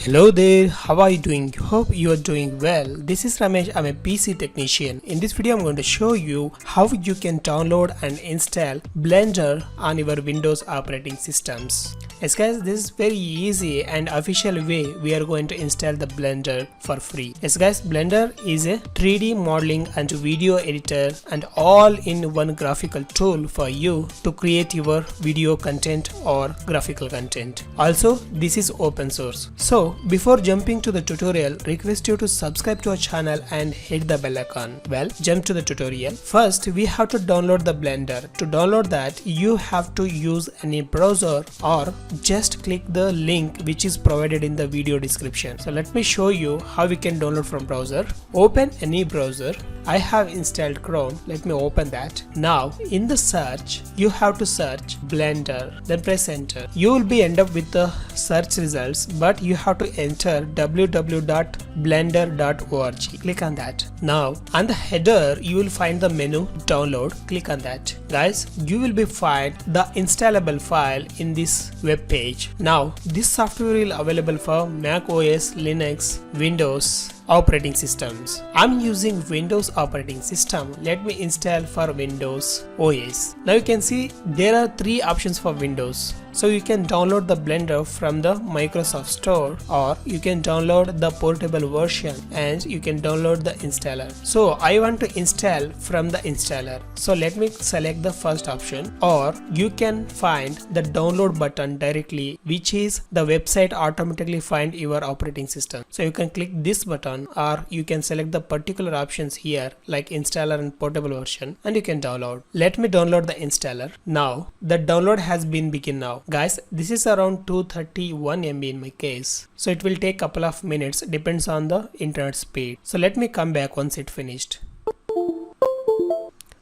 Hello there, how are you doing? Hope you are doing well. This is Ramesh, I'm a PC technician. In this video I'm going to show you how you can download and install Blender on your Windows operating systems. Yes guys, this is very easy and official way we are going to install the Blender for free. Yes guys, Blender is a 3D modeling and video editor and all-in-one graphical tool for you to create your video content or graphical content. Also, this is open source. So, before jumping to the tutorial, request you to subscribe to our channel and hit the bell icon. Well, jump to the tutorial. First, we have to download the Blender. To download that, you have to use any browser or just click the link which is provided in the video description. So let me show you how we can download from browser. Open any browser. I have installed Chrome. Let me open that. Now in the search, you have to search Blender, then press enter. You will be end up with the search results, but you have to enter www.blender.org. Click on that. Now on the header, you will find the menu download. Click on that. Guys, you will be find the installable file in this web page. Now this software will available for Mac OS, Linux, Windows operating systems. I'm using Windows operating system. Let me install for Windows OS. Now you can see there are three options for Windows. So you can download the Blender from the Microsoft Store, or you can download the portable version and you can download the installer. So I want to install from the installer. So let me select the first option, or you can find the download button directly, which is the website automatically find your operating system. So you can click this button, or you can select the particular options here like installer and portable version, and you can download. Let me download the installer. Now the download has been begin now. Guys, this is around 231 MB in my case, so it will take couple of minutes, depends on the internet speed. So let me come back once it finished.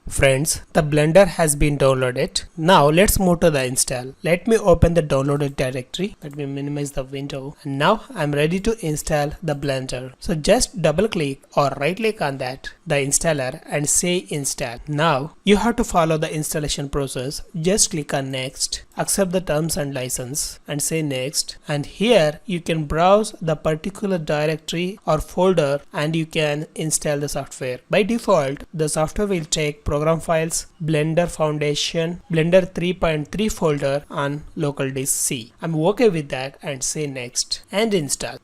Friends, the Blender has been downloaded. Now let's move to the install. Let me open the downloaded directory. Let me minimize the window, and now I'm ready to install the Blender. So just double click or right click on that, the installer, and say install. Now you have to follow the installation process. Just click on next, accept the terms and license and say next, and here you can browse the particular directory or folder and you can install the software. By default, the software will take program files, Blender Foundation, Blender 3.3 folder on local disk C. I'm okay with that and say next and install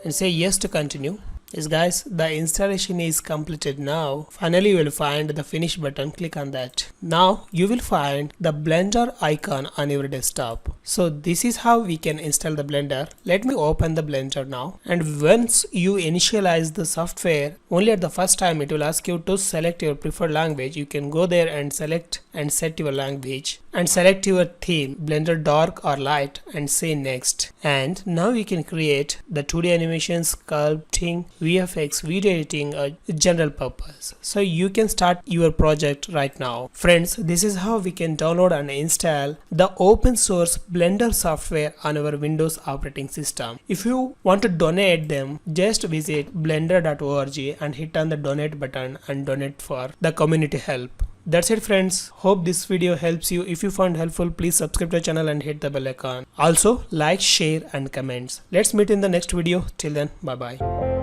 and say yes to continue. Yes guys, the installation is completed now. Finally you will find the finish button, click on that. Now you will find the Blender icon on your desktop. So this is how we can install the Blender. Let me open the Blender now, and once you initialize the software, only at the first time it will ask you to select your preferred language. You can go there and select and set your language and select your theme, Blender dark or light, and say next. And now you can create the 2D animation, sculpting, VFX, video editing, general purpose. So you can start your project right now. Friends, this is how we can download and install the open source Blender software on our Windows operating system. If you want to donate them, just visit blender.org and hit on the donate button and donate for the community help. That's it friends. Hope this video helps you. If you found helpful, please subscribe to the channel and hit the bell icon. Also like, share and comments. Let's meet in the next video. Till then, bye bye.